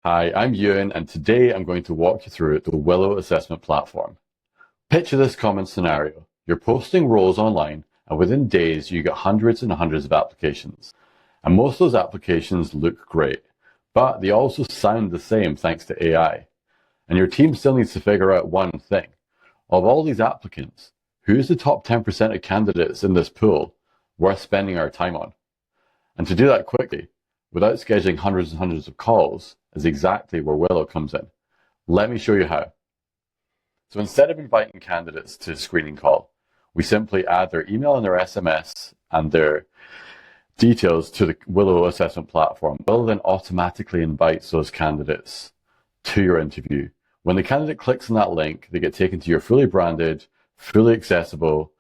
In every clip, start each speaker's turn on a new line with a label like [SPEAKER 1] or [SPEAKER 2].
[SPEAKER 1] Hi, I'm Ewan, and today I'm going to walk you through the Willow assessment platform. Picture this common scenario. You're posting roles online, and within days you get hundreds and hundreds of applications. And most of those applications look great, but they also sound the same thanks to AI. And your team still needs to figure out one thing. Of all these applicants, who's the top 10% of candidates in this pool worth spending our time on? And to do that quickly, without scheduling hundreds and hundreds of calls, is exactly where Willow comes in. Let me show you how. So instead of inviting candidates to a screening call, we simply add their email and their SMS and their details to the Willow assessment platform. Willow then automatically invites those candidates to your interview. When the candidate clicks on that link, they get taken to your fully branded, fully accessible,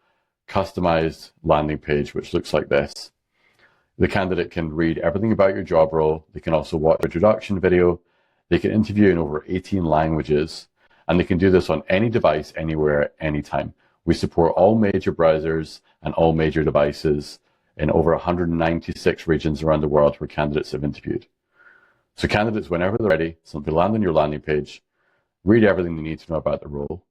[SPEAKER 1] customized landing page, which looks like this. The candidate can read everything about your job role. They can also watch your introduction video. They can interview in over 18 languages, and they can do this on any device, anywhere, anytime. We support all major browsers and all major devices in over 196 regions around the world where candidates have interviewed. So candidates, whenever they're ready, simply land on your landing page, read everything they need to know about the role.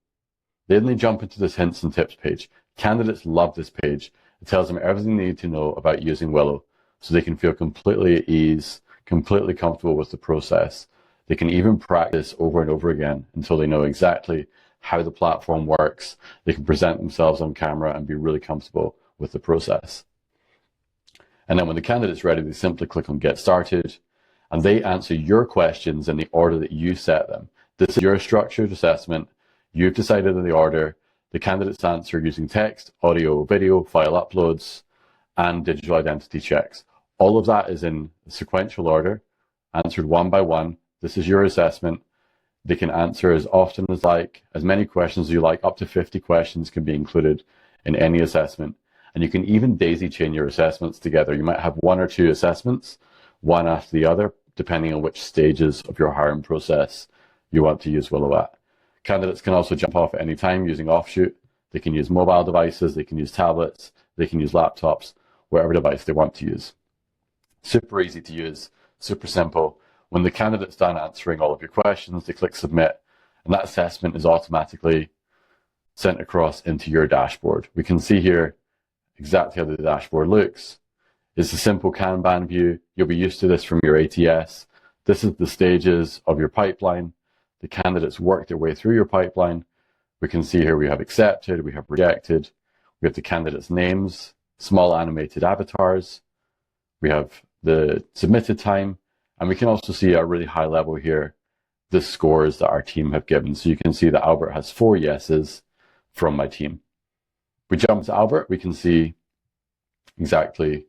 [SPEAKER 1] Then they jump into this hints and tips page. Candidates love this page. It tells them everything they need to know about using Willow, so they can feel completely at ease, completely comfortable with the process. They can even practice over and over again until they know exactly how the platform works. They can present themselves on camera and be really comfortable with the process. And then when the candidate's ready, they simply click on Get Started, and they answer your questions in the order that you set them. This is your structured assessment. You've decided on the order. The candidates answer using text, audio, video, file uploads, and digital identity checks. All of that is in sequential order, answered one by one. This is your assessment. They can answer as often as like, as many questions as you like. Up to 50 questions can be included in any assessment. And you can even daisy chain your assessments together. You might have one or two assessments, one after the other, depending on which stages of your hiring process you want to use Willow at. Candidates can also jump off at any time using Offshoot. They can use mobile devices, they can use tablets, they can use laptops, whatever device they want to use. Super easy to use, super simple. When the candidate's done answering all of your questions, they click submit, and that assessment is automatically sent across into your dashboard. We can see here exactly how the dashboard looks. It's a simple Kanban view. You'll be used to this from your ATS. This is the stages of your pipeline. The candidates work their way through your pipeline. We can see here we have accepted, we have rejected, we have the candidates' names, small animated avatars, we have the submitted time, and we can also see at a really high level here the scores that our team have given. So you can see that Albert has 4 yeses from my team. If we jump to Albert, we can see exactly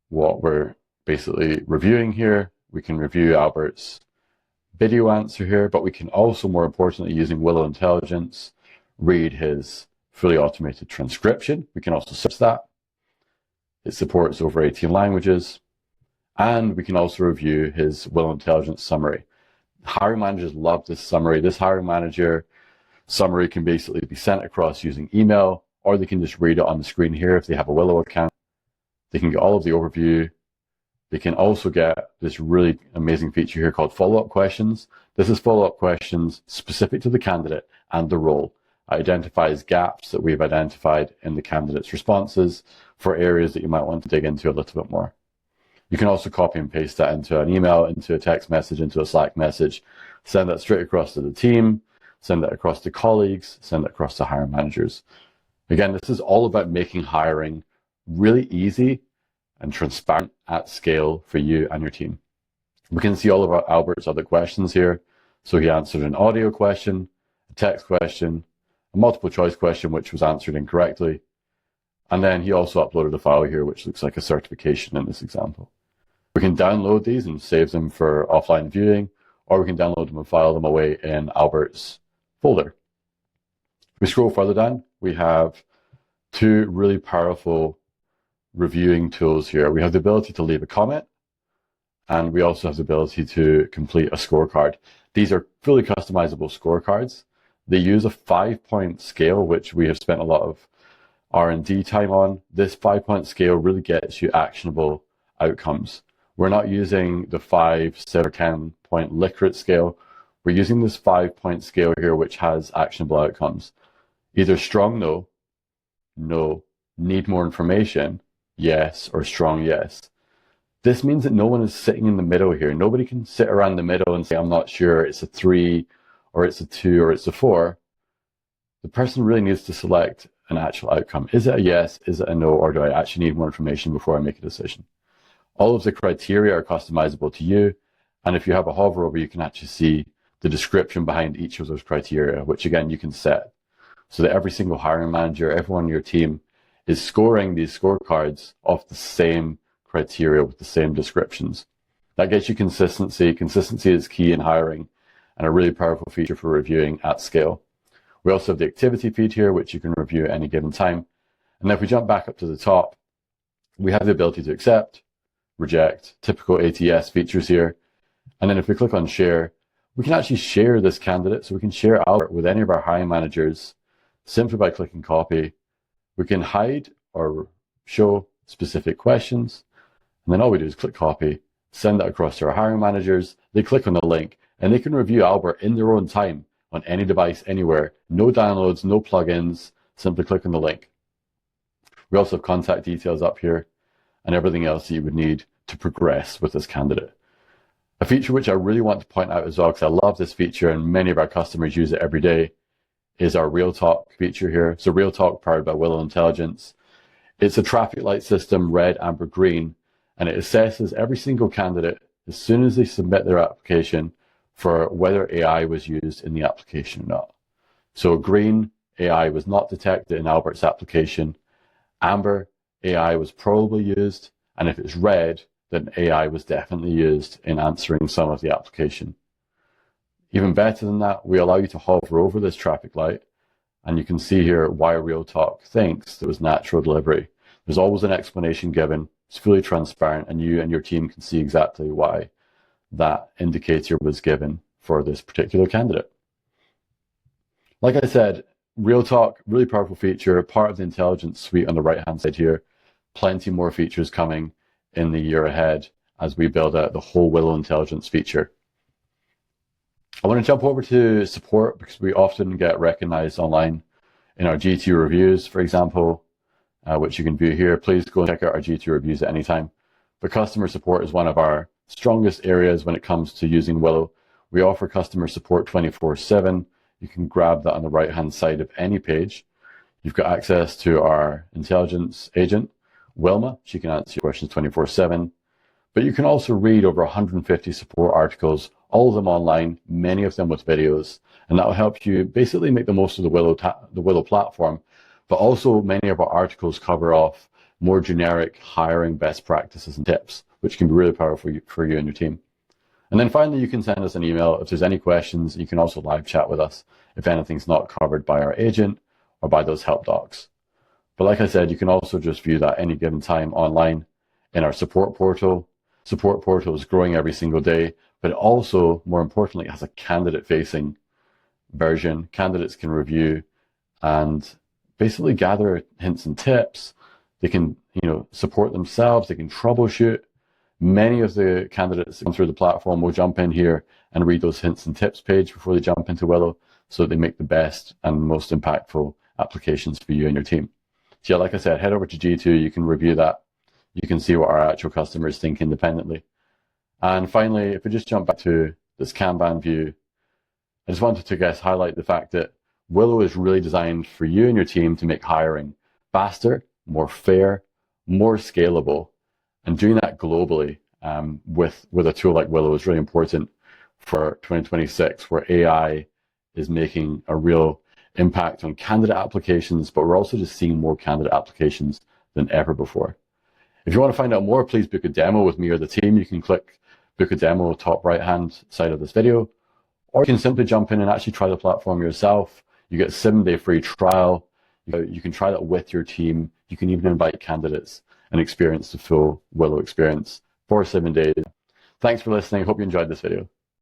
[SPEAKER 1] what we're basically reviewing here. We can review Albert's video answer here, but we can also, more importantly, using Willow Intelligence, read his fully automated transcription. We can also search that. It supports over 18 languages. And we can also review his Willow Intelligence summary. Hiring managers love this summary. This hiring manager summary can basically be sent across using email, or they can just read it on the screen here if they have a Willow account. They can get all of the overview. They can also get this really amazing feature here called follow-up questions. This is follow-up questions specific to the candidate and the role. It identifies gaps that we've identified in the candidate's responses for areas that you might want to dig into a little bit more. You can also copy and paste that into an email, into a text message, into a Slack message, send that straight across to the team, send that across to colleagues, send that across to hiring managers. Again, this is all about making hiring really easy and transparent at scale for you and your team. We can see all of Albert's other questions here. So he answered an audio question, a text question, a multiple choice question, which was answered incorrectly. And then he also uploaded a file here, which looks like a certification in this example. We can download these and save them for offline viewing, or we can download them and file them away in Albert's folder. If we scroll further down, we have 2 really powerful reviewing tools here. We have the ability to leave a comment, and we also have the ability to complete a scorecard. These are fully customizable scorecards. They use a 5-point scale, which we have spent a lot of R&D time on. This 5-point scale really gets you actionable outcomes. We're not using the 5, 7, or 10-point Likert scale. We're using this 5-point scale here, which has actionable outcomes. Either strong no, no, need more information, yes, or strong yes. This means that no one is sitting in the middle here. Nobody can sit around the middle and say, I'm not sure, it's a 3, or it's a 2, or it's a 4. The person really needs to select an actual outcome. Is it a yes? Is it a no? Or do I actually need more information before I make a decision? All of the criteria are customizable to you. And if you have a hover over, you can actually see the description behind each of those criteria, which again, you can set so that every single hiring manager, everyone on your team is scoring these scorecards off the same criteria with the same descriptions. That gets you consistency. Consistency is key in hiring and a really powerful feature for reviewing at scale. We also have the activity feed here, which you can review at any given time. And if we jump back up to the top, we have the ability to accept, reject, typical ATS features here. And then if we click on share, we can actually share this candidate. So we can share Albert with any of our hiring managers simply by clicking copy. We can hide or show specific questions. And then all we do is click copy, send that across to our hiring managers. They click on the link and they can review Albert in their own time on any device, anywhere. No downloads, no plugins, simply click on the link. We also have contact details up here and everything else that you would need to progress with this candidate. A feature which I really want to point out as well, because I love this feature and many of our customers use it every day, is our Real Talk feature here. So Real Talk powered by Willow Intelligence. It's a traffic light system, red, amber, green, and it assesses every single candidate as soon as they submit their application for whether AI was used in the application or not. So green, AI was not detected in Albert's application. Amber, AI was probably used. And if it's red, then AI was definitely used in answering some of the application. Even better than that, we allow you to hover over this traffic light, and you can see here why Real Talk thinks there was natural delivery. There's always an explanation given. It's fully transparent, and you and your team can see exactly why that indicator was given for this particular candidate. Like I said, Real Talk, really powerful feature, part of the intelligence suite on the right-hand side here. Plenty more features coming in the year ahead as we build out the whole Willow Intelligence feature. I want to jump over to support because we often get recognized online in our G2 reviews, for example, which you can view here. Please go and check out our G2 reviews at any time. But customer support is one of our strongest areas when it comes to using Willow. We offer customer support 24/7. You can grab that on the right-hand side of any page. You've got access to our intelligence agent, Wilma. She can answer your questions 24/7. But you can also read over 150 support articles, all of them online, many of them with videos. And that will help you basically make the most of the Willow platform. But also many of our articles cover off more generic hiring best practices and tips, which can be really powerful for you and your team. And then finally, you can send us an email if there's any questions. You can also live chat with us if anything's not covered by our agent or by those help docs. But like I said, you can also just view that any given time online in our support portal. Support portal is growing every single day, but it also, more importantly, has a candidate-facing version. Candidates can review and basically gather hints and tips. They can, support themselves. They can troubleshoot. Many of the candidates that come through the platform will jump in here and read those hints and tips page before they jump into Willow so that they make the best and most impactful applications for you and your team. So yeah, like I said, head over to G2. You can review that. You can see what our actual customers think independently. And finally, if we just jump back to this Kanban view, I just wanted to highlight the fact that Willow is really designed for you and your team to make hiring faster, more fair, more scalable. And doing that globally with a tool like Willow is really important for 2026, where AI is making a real impact on candidate applications, but we're also just seeing more candidate applications than ever before. If you want to find out more, please book a demo with me or the team. You can click book a demo top right-hand side of this video, or you can simply jump in and actually try the platform yourself. You get a 7-day free trial. You can try that with your team. You can even invite candidates and experience the full Willow experience for 7 days. Thanks for listening. Hope you enjoyed this video.